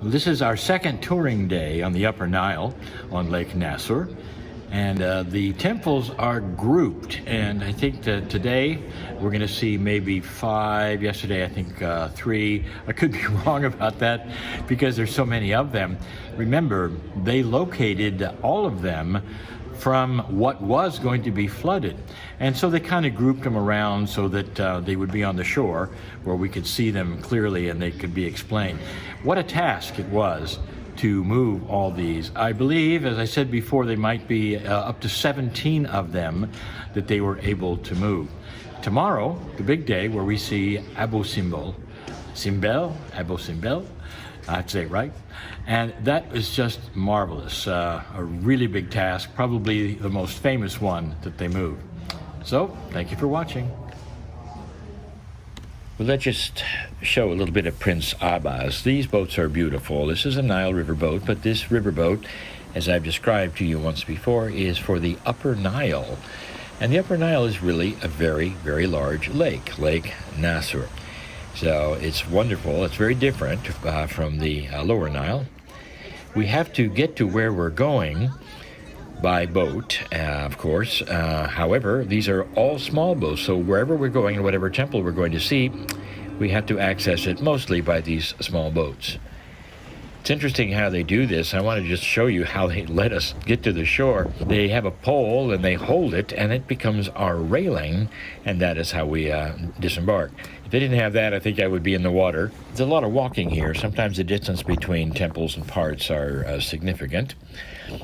This is our second touring day on the Upper Nile on Lake Nazer, and the temples are grouped, and I think that today we're going to see maybe 5. Yesterday I think 3. I could be wrong about that because there's so many of them. Remember, they located all of them from what was going to be flooded, and so they kind of grouped them around so that they would be on the shore where we could see them clearly and they could be explained. What a task it was to move all these. I believe, as I said before, they might be up to 17 of them that they were able to move. Tomorrow, the big day where we see Abu Simbel, Abu Simbel, I'd say it right. And that is just marvelous. A really big task, probably the most famous one that they moved. So, thank you for watching. Well, let's just show a little bit of Prince Abbas. These boats are beautiful. This is a Nile River boat, but this river boat, as I've described to you once before, is for the Upper Nile. And the Upper Nile is really a very, very large lake, Lake Nazer. So it's wonderful. It's very different from the Lower Nile. We have to get to where we're going by boat, of course. However, these are all small boats, so wherever we're going and whatever temple we're going to see, we have to access it mostly by these small boats. It's interesting how they do this. I want to just show you how they let us get to the shore. They have a pole and they hold it and it becomes our railing, and that is how we disembark. If they didn't have that, I think I would be in the water. There's a lot of walking here. Sometimes the distance between temples and parts are significant.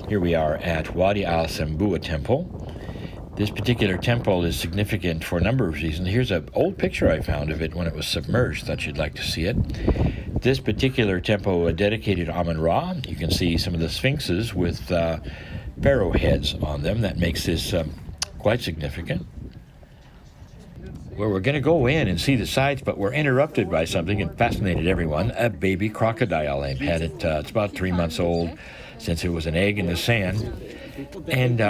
Here we are at Wadi al-Sambua Temple. This particular temple is significant for a number of reasons. Here's an old picture I found of it when it was submerged. Thought you'd like to see it. This particular temple was dedicated to Amun-Ra. You can see some of the sphinxes with pharaoh heads on them. That makes this quite significant. Well, we're going to go in and see the sights, but we're interrupted by something that fascinated everyone. A baby crocodile. I've had it, it's about 3 months old since it was an egg in the sand. And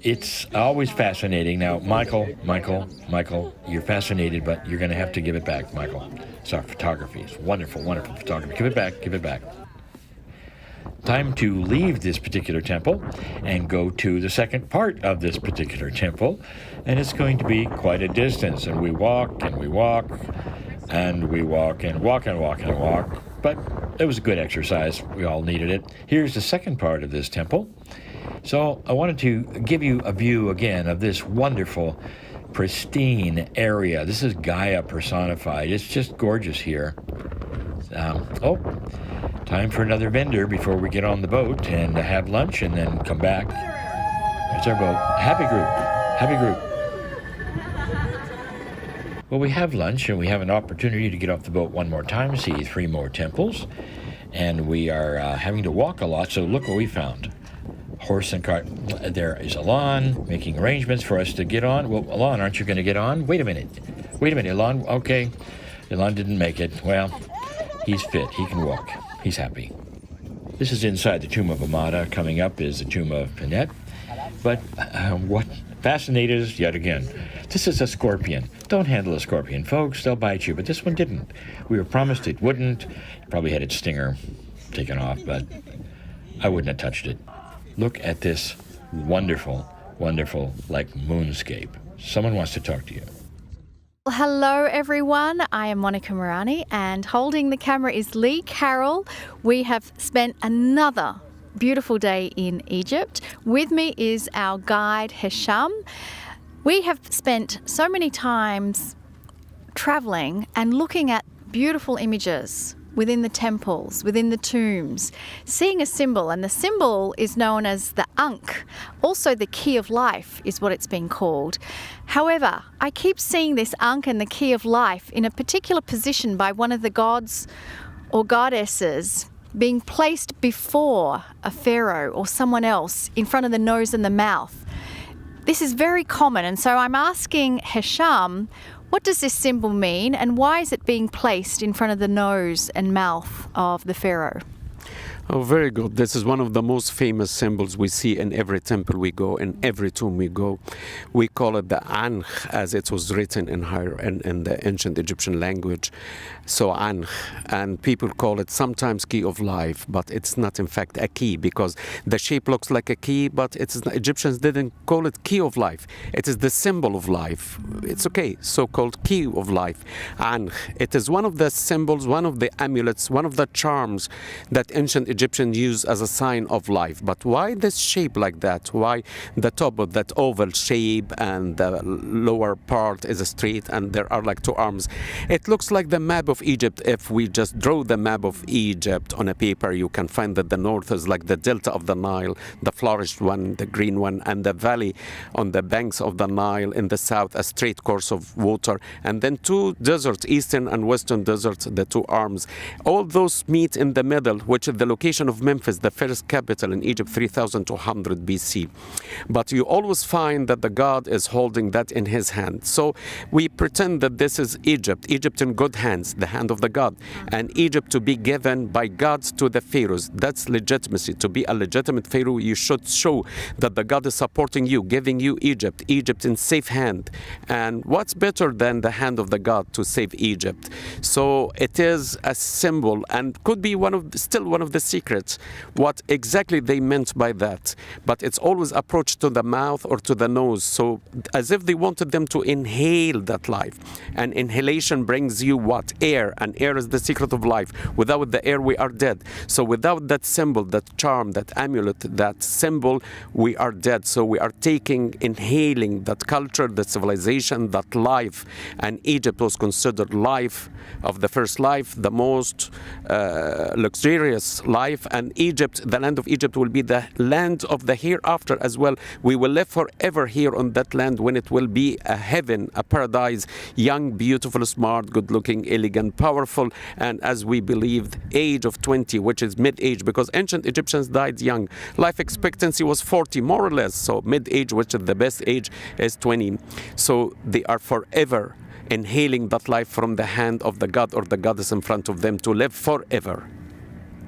it's always fascinating. Now, Michael, you're fascinated, but you're going to have to give it back, Michael. It's our photography. It's wonderful, wonderful photography. Give it back. Time to leave this particular temple and go to the second part of this particular temple, and it's going to be quite a distance. And we walk and we walk and we walk and walk and walk and walk, but it was a good exercise. We all needed it. Here's the second part of this temple. So I wanted to give you a view again of this wonderful, pristine area. This is Gaia personified. It's just gorgeous here. Time for another vendor before we get on the boat and have lunch and then come back. There's our boat. Happy group. Well, we have lunch and we have an opportunity to get off the boat one more time, see 3 more temples. And we are having to walk a lot, so look what we found. Horse and cart. There is Alon making arrangements for us to get on. Well, Alon, aren't you going to get on? Wait a minute, Alon. Okay, Alon didn't make it. Well, he's fit. He can walk. He's happy. This is inside the tomb of Amada. Coming up is the tomb of Pinet. But what fascinated us yet again, this is a scorpion. Don't handle a scorpion, folks. They'll bite you. But this one didn't. We were promised it wouldn't. It probably had its stinger taken off, but I wouldn't have touched it. Look at this wonderful, wonderful, like moonscape. Someone wants to talk to you. Well, hello, everyone. I am Monika and Kryon, and holding the camera is Lee Carroll. We have spent another beautiful day in Egypt. With me is our guide, Hesham. We have spent so many times traveling and looking at beautiful images within the temples, within the tombs, seeing a symbol, and the symbol is known as the Ankh. Also, the key of life is what it's been called. However, I keep seeing this Ankh and the key of life in a particular position by one of the gods or goddesses being placed before a pharaoh or someone else in front of the nose and the mouth. This is very common, and so I'm asking Hesham, what does this symbol mean, and why is it being placed in front of the nose and mouth of the pharaoh? Oh, very good. This is one of the most famous symbols we see in every temple we go, in every tomb we go. We call it the Ankh, as it was written in the ancient Egyptian language. So Ankh, and people call it sometimes key of life, but it's not in fact a key, because the shape looks like a key, but Egyptians didn't call it key of life. It is the symbol of life. It's okay, so-called key of life. Ankh. It is one of the symbols, one of the amulets, one of the charms that ancient Egyptians use as a sign of life. But why this shape like that? Why the top of that oval shape and the lower part is straight and there are like two arms? It looks like the map of Egypt. If we just draw the map of Egypt on a paper, you can find that the north is like the delta of the Nile, the flourished one, the green one, and the valley on the banks of the Nile in the south, a straight course of water, and then two deserts, eastern and western deserts, the two arms. All those meet in the middle, which is the location of Memphis, the first capital in Egypt, 3200 BC. But you always find that the god is holding that in his hand. So we pretend that this is Egypt in good hands, the hand of the god, and Egypt to be given by gods to the pharaohs. That's legitimacy. To be a legitimate pharaoh, you should show that the god is supporting you, giving you Egypt in safe hand. And what's better than the hand of the god to save Egypt? So it is a symbol, and could be still one of the secrets what exactly they meant by that. But it's always approached to the mouth or to the nose, so as if they wanted them to inhale that life. And inhalation brings you what? Air, and air is the secret of life. Without the air we are dead. So without that symbol, that charm, that amulet, that symbol, we are dead. So we are inhaling that culture, that civilization, that life. And Egypt was considered life of the first life, the most luxurious life. And Egypt, the land of Egypt, will be the land of the hereafter as well. We will live forever here on that land, when it will be a heaven, a paradise, young, beautiful, smart, good-looking, elegant, powerful, and as we believed, age of 20, which is mid-age, because ancient Egyptians died young. Life expectancy was 40, more or less. So mid-age, which is the best age, is 20. So they are forever inhaling that life from the hand of the god or the goddess in front of them to live forever.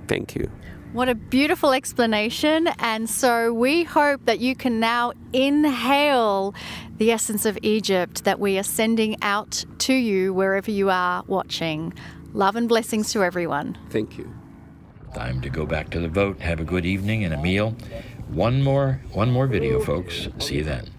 Thank you. What a beautiful explanation. And so we hope that you can now inhale the essence of Egypt that we are sending out to you wherever you are watching. Love and blessings to everyone. Thank you. Time to go back to the boat, have a good evening and a meal. One more video, folks. See you then.